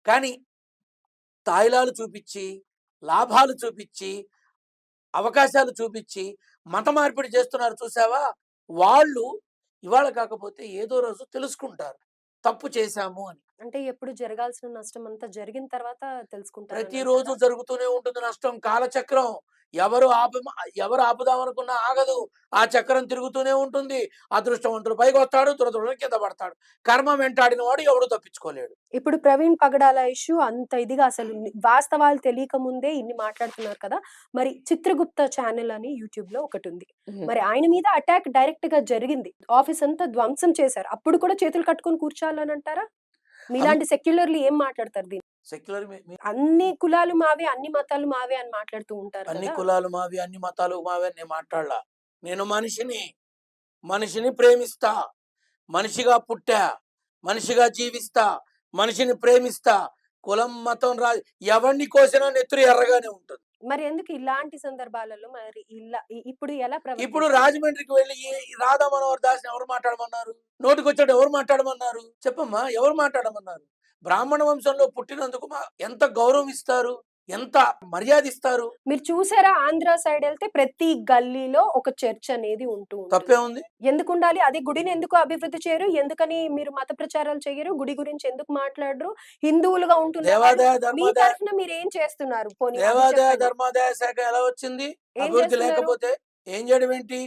కానీ తాయిలాలు చూపిచ్చి, లాభాలు చూపిచ్చి, అవకాశాలు చూపిచ్చి మత మార్పిడి చేస్తున్నారు చూసావా? వాళ్ళు ఇవాళ కాకపోతే ఏదో రోజు తెలుసుకుంటారు. తప్పు చేశాము అని. అంటే ఎప్పుడు జరగాల్సిన నష్టం అంతా జరిగిన తర్వాత ప్రతిరోజు తెలుసుకుంటారనంటారా? జరుగుతూనే ఉంటుంది నష్టం. కాలచక్రం. ఎవరు ఎవరు ఆపుదామనుకున్నా ఆగదు. ఆ చక్రం తిరుగుతూనే ఉంటుంది. అదృష్టవంతుడు పైకొస్తాడు, దురదృష్టం కింద పడతాడు. కర్మ వెంటాడిన వాడు ఎవడు తప్పించుకోలేడు. ఇప్పుడు 'ప్రవీణ్ పగడాల' ఇష్యూ అంత ఇదిగా అసలు వాస్తవాలు తెలియక ముందే ఇన్ని మాట్లాడుతున్నారు కదా! మరి 'చిత్రగుప్త' ఛానెల్ అని యూట్యూబ్‌లో ఒకటుంది. హ్మ్. మరి ఆయన మీద అటాక్ డైరెక్ట్‌గా జరిగింది. ఆఫీస్ అంతా ధ్వంసం చేశారు. అప్పుడు కూడా చేతులు కట్టుకొని కూర్చోవాలనంటారా? అం మీలాంటి సెక్యులర్‌లు ఏం మాట్లాడతారు దీన్ని? సెక్యులర్ మీ మీ అన్ని కులాలు మావే, అన్ని మతాలు మావే అని మాట్లాడుతూ ఉంటారు అన్ని కదా! కులాలు మావి, అన్ని మతాలు మావి అని నేను మాట్లాడలా. నేను మనిషిని. మనిషిని ప్రేమిస్తా. మనిషిగా పుట్టా. మనిషిగా జీవిస్తా. మనిషిని ప్రేమిస్తా. కులం, మతం ఎవడిని కోసినా నెత్తురు ఎర్రగానే ఉంటుంది. మరి ఎందుకు ఇలాంటి సందర్భాలలో మరి ఇప్పుడు ఎలా ఇప్పుడు ప్రవర్తించాలి? రాజమండ్రికి వెళ్లి రాధా మనోహర్ దాస్‌ని ఎవరు మాట్లాడమన్నారు? నోటికొచ్చాడు ఎవరు మాట్లాడమన్నారు? చెప్పమ్మా ఎవరు మాట్లాడమన్నారు? బ్రాహ్మణ వంశంలో పుట్టినందుకు ఎంత గౌరవం ఇస్తారు? ఎంత మర్యాద ఇస్తారు? మీరు చూసారా ఆంధ్ర సైడ్ ఎళ్తే ప్రతి గల్లీలో ఒక చర్చ్ అనేది ఉంటూ ఉంటుంది. తప్పేముంది? ఎందుకుండాలి? అదే గుడిని ఎందుకు అభివృద్ధి చేయరు? ఎందుకని మీరు మత ప్రచారాలు చెయ్యరు? గుడి గురించి ఎందుకు మాట్లాడరు? హిందువులుగా ఉంటున్న వాళ్ళు దేవాదాయ మీ ధర్మాదాయ తరఫున మీరేం చేస్తున్నారు? పోనీ అది దేవాదాయ చెప్పండి. ధర్మాదాయ శాఖ ఎలా వచ్చింది? ఏం అభివృద్ధి చేస్తున్నారు? లేకపోతే ఏం చేయడం ఏంటి?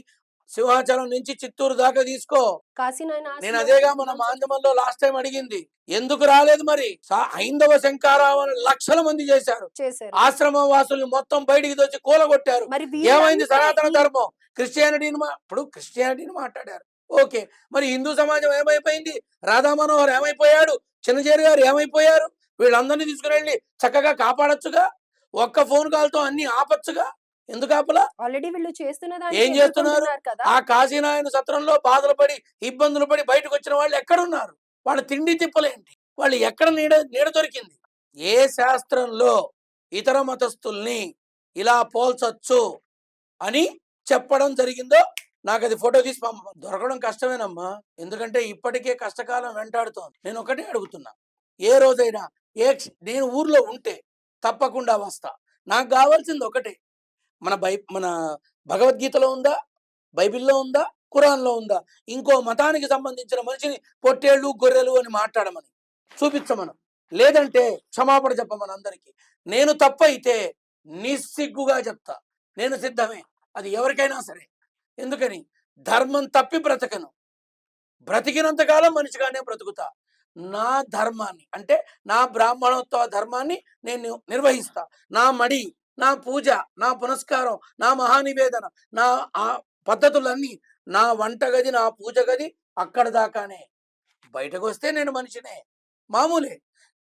సింహాచలం నుంచి చిత్తూరు దాకా తీసుకో. కాశీనాయన నేను ఆశీర్వాదం అదేగా మన ధ్వంసం మాంజమంలో లాస్ట్ టైం అడిగింది. ఎందుకు రాలేదు మరి? హైందవ శంఖారావాన్ని లక్షల మంది చేశారు. చేశారు. ఆశ్రమం వాసుల్ని మొత్తం బయటికి తెచ్చి కూలగొట్టారు. మరి ఏమైంది వీళ్ళంతా సనాతన ఈ ధర్మం? ఇప్పుడు క్రిస్టియానిటీని మాట్లాడారు. ఓకే. మరి హిందూ సమాజం ఏమైపోయింది? రాధా మనోహర్ ఏమైపోయాడు? చిన్నజీరి గారు ఏమైపోయారు? వీళ్ళందరినీ తీసుకుని చక్కగా కాపాడొచ్చుగా. ఒక్క ఫోన్ కాల్‌తో అన్ని ఆపొచ్చుగా. ఎందుకు ఆపలా? ఆల్రెడీ వీళ్ళు చేస్తున్న ఏం దానికి చేస్తున్నారు? ఎదుర్కొంటున్నారు కదా! ఆ కాశీనాయన సత్రంలో బాధలు పడి, ఇబ్బందులు పడి బయటకొచ్చిన వాళ్ళు ఎక్కడున్నారు? వాళ్ళ తిండి తిప్పలేంటి? వాళ్ళు ఎక్కడ నీడ దొరికింది? ఏ శాస్త్రంలో ఇతర మతస్థుల్ని ఇలా పోల్చొచ్చు అని చెప్పడం జరిగిందో నాకది ఫోటో తీసి పంపమను. దొరకడం కష్టమేనమ్మా. ఎందుకంటే ఇప్పటికే కష్టకాలం వెంటాడుతోంది. నేను ఒకటే అడుగుతున్నా. ఏ రోజైనా నేను ఊర్లో ఉంటే తప్పకుండా వస్తా. నాకు గావాల్సింది ఒకటే. మన భగవద్గీతలో ఉందా? బైబిల్‌లో ఉందా? ఖురాన్‌లో ఉందా? ఇంకో మతానికి సంబంధించిన మనిషిని పొట్టేళ్ళు, గొర్రెలు అని మాట్లాడమని. చూపించమను. లేదంటే క్షమాపణ చెప్పమను అందరికి. నేను తప్పైతే నిస్సిగ్గుగా చెప్తా. నేను సిద్ధమే. అది ఎవరికైనా సరే. ఎందుకని? ధర్మం తప్పి బ్రతకను. బ్రతికినంత కాలం మనిషిగానే బ్రతుకుతా. నా ధర్మాన్ని అంటే నా బ్రాహ్మణోత్వ ధర్మాన్ని నేను నిర్వహిస్తా. నా మడి, నా పూజ, నా పునస్కారం, నా మహానివేదన, నా పద్ధతులన్నీ, నా వంటగది, నా పూజ గది అక్కడ దాకానే. బయటకొస్తే నేను మనిషినే. మామూలే.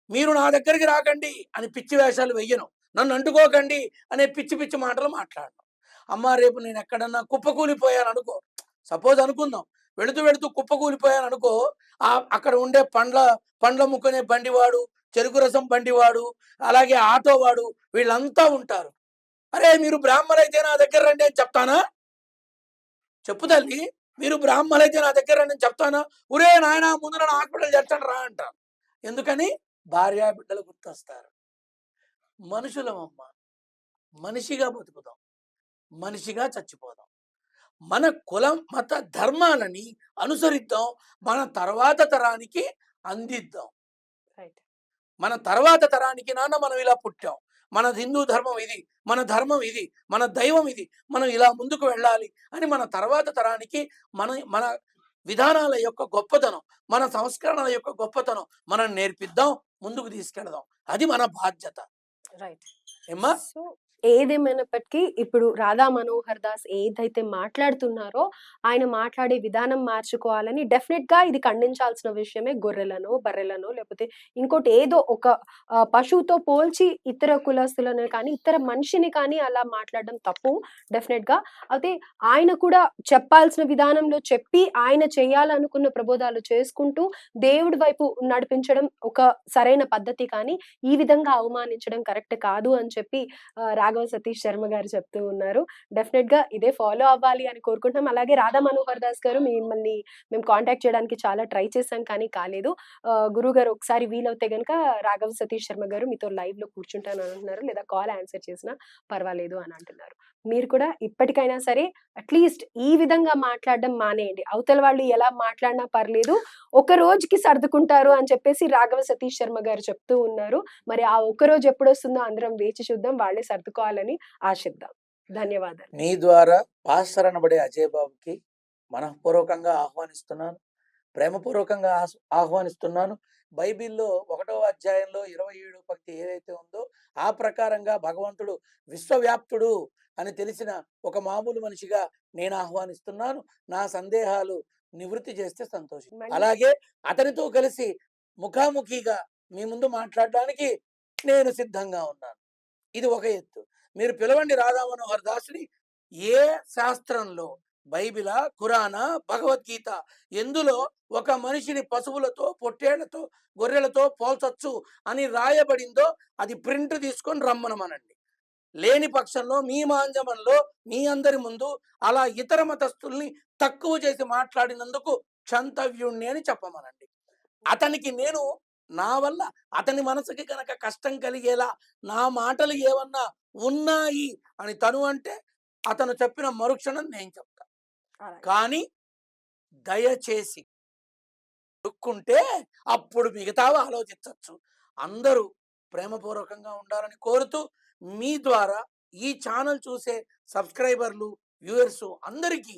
మీరు నా దగ్గరికి రాకండి అని పిచ్చి వేషాలు వెయ్యను. నన్ను అంటుకోకండి అనే పిచ్చి పిచ్చి మాటలు మాట్లాడను. అమ్మా రేపు నేను ఎక్కడన్నా కుప్పకూలిపోయాననుకో, సపోజ్ అనుకుందాం. వెళుతూ కుప్పకూలిపోయాననుకో, అక్కడ ఉండే పండ్లమ్ముకునే బండివాడు, చెరుకు రసం బండివాడు, అలాగే ఆటో వాడు వీళ్ళంతా ఉంటారు. అరే మీరు బ్రాహ్మలైతే నా దగ్గర రండి అని చెప్తానా? చెప్పు తల్లి. మీరు బ్రాహ్మలైతే నా దగ్గర రండి అని చెప్తానా? ఒరేయ్ నాయనా ముందు నన్ను హాస్పిటల్ చేర్చండి రా అంటాను. ఎందుకని? భార్యా బిడ్డలు గుర్తొస్తారు. మనుషులమమ్మ. మనిషిగా బతుకుదాం. మనిషిగా చచ్చిపోదాం. మన కులం, మత ధర్మాలని అనుసరిద్దాం. మన తర్వాత తరానికి అందిద్దాం. రైట్. మన తర్వాత తరానికి నాన్న మనం ఇలా పుట్టాం. మన హిందూ ధర్మం ఇది. మన ధర్మం ఇది. మన దైవం ఇది. మనం ఇలా ముందుకు వెళ్ళాలి అని మన తర్వాత తరానికి మన మన విధానాల యొక్క గొప్పతనం, మన సంస్కరణల యొక్క గొప్పతనం మనం నేర్పిద్దాం. ముందుకు తీసుకెళదాం. అది మన బాధ్యత. రైట్. ఏమ్మా? సో, ఏదేమైనప్పటికీ ఇప్పుడు రాధా మనోహర్ దాస్ ఏదైతే మాట్లాడుతున్నారో, ఆయన మాట్లాడే విధానం మార్చుకోవాలని డెఫినిట్‌గా ఇది ఖండించాల్సిన విషయమే. గొర్రెలనో, బర్రెలనో లేకపోతే ఇంకోటి ఏదో ఒక పశువుతో పోల్చి ఇతర కులస్తులను కానీ, ఇతర మనిషిని కానీ అలా మాట్లాడడం తప్పు డెఫినిట్‌గా. అయితే ఆయన కూడా చెప్పాల్సిన విధానంలో చెప్పి, ఆయన చేయాలనుకున్న ప్రబోధాలు చేసుకుంటూ, దేవుడి వైపు నడిపించడం ఒక సరైన పద్ధతి కానీ, ఈ విధంగా అవమానించడం కరెక్ట్ కాదు అని చెప్పి రాఘవ సతీష్ శర్మ గారు చెప్తూ ఉన్నారు. డెఫినెట్‌గా ఇదే ఫాలో అవ్వాలి అని కోరుకుంటున్నాం. అలాగే రాధా మనోహర్ దాస్ గారు మిమ్మల్ని మేము కాంటాక్ట్ చేయడానికి చాలా ట్రై చేసాం కానీ కాలేదు. గురువుగారు ఒకసారి వీలవుతే గనుక రాఘవ సతీష్ శర్మ గారు మీతో లైవ్‌లో కూర్చుంటాను అని అంటున్నారు. లేదా కాల్ ఆన్సర్ చేసినా పర్వాలేదు అని అంటున్నారు. మీరు కూడా ఇప్పటికైనా సరే అట్‌లీస్ట్ ఈ విధంగా మాట్లాడడం మానేయండి. అవతల వాళ్ళు ఎలా మాట్లాడినా పర్లేదు. ఒక రోజుకి సర్దుకుంటారు అని చెప్పేసి రాఘవ సతీష్ శర్మ గారు చెప్తూ ఉన్నారు. మరి ఆ ఒక్కరోజు ఎప్పుడొస్తుందో అందరం వేచి చూద్దాం. వాళ్ళే సర్దుకోవాలని ఆశిద్దాం. ధన్యవాదాలు. మీ ద్వారా పాస్టర్ అనబడే అజయ్ బాబుకి మనఃపూర్వకంగా ఆహ్వానిస్తున్నాను. ప్రేమపూర్వకంగా ఆహ్వానిస్తున్నాను. బైబిల్‌లో 1వ అధ్యాయంలో 27 పంక్తి ఏదైతే ఉందో, ఆ ప్రకారంగా భగవంతుడు విశ్వవ్యాప్తుడు అని తెలిసిన ఒక మామూలు మనిషిగా నేను ఆహ్వానిస్తున్నాను. నా సందేహాలు నివృత్తి చేస్తే సంతోషం. మళ్ళీ అలాగే అతనితో కలిసి ముఖాముఖిగా మీ ముందు మాట్లాడడానికి నేను సిద్ధంగా ఉన్నాను. ఇది ఒక ఎత్తు. మీరు పిలవండి రాధా మనోహర్ దాస్‌ని. ఏ శాస్త్రంలో బైబిలా, ఖురానా, భగవద్గీత ఎందులో ఒక మనిషిని పశువులతో, పొట్టేళ్లతో, గొర్రెలతో పోల్చొచ్చు అని రాయబడిందో అది ప్రింట్ తీసుకొని రమ్మనమనండి. లేని పక్షంలో మీ మాంజమంలో మీ అందరి ముందు అలా ఇతర మతస్థుల్ని తక్కువ చేసి మాట్లాడినందుకు క్షంతవ్యుణ్ణి అని చెప్పమనండి. అతనికి నేను నా వల్ల అతని మనసుకి గనక కష్టం కలిగేలా నా మాటలు ఏమన్నా ఉన్నాయి అని తను అంటే అతను చెప్పిన మరుక్షణం నేను చెప్తా. అలాగే. కానీ దయచేసి దుక్కుంటే అప్పుడు మిగతావి ఆలోచించవచ్చు. అందరూ ప్రేమపూర్వకంగా ఉండాలని కోరుతూ మీ ద్వారా ఈ ఛానల్ చూసే సబ్స్క్రైబర్లు, వ్యూయర్స్ అందరికీ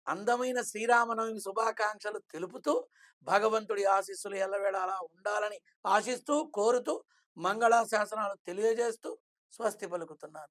అందమైన శ్రీరామనవమి శుభాకాంక్షలు తెలుపుతూ భగవంతుడి ఆశీస్సులు ఎల్లవేళలా ఉండాలని ఆశిస్తూ కోరుతూ మంగళాశాసనాలు తెలియజేస్తూ స్వస్తి పలుకుతున్నాను.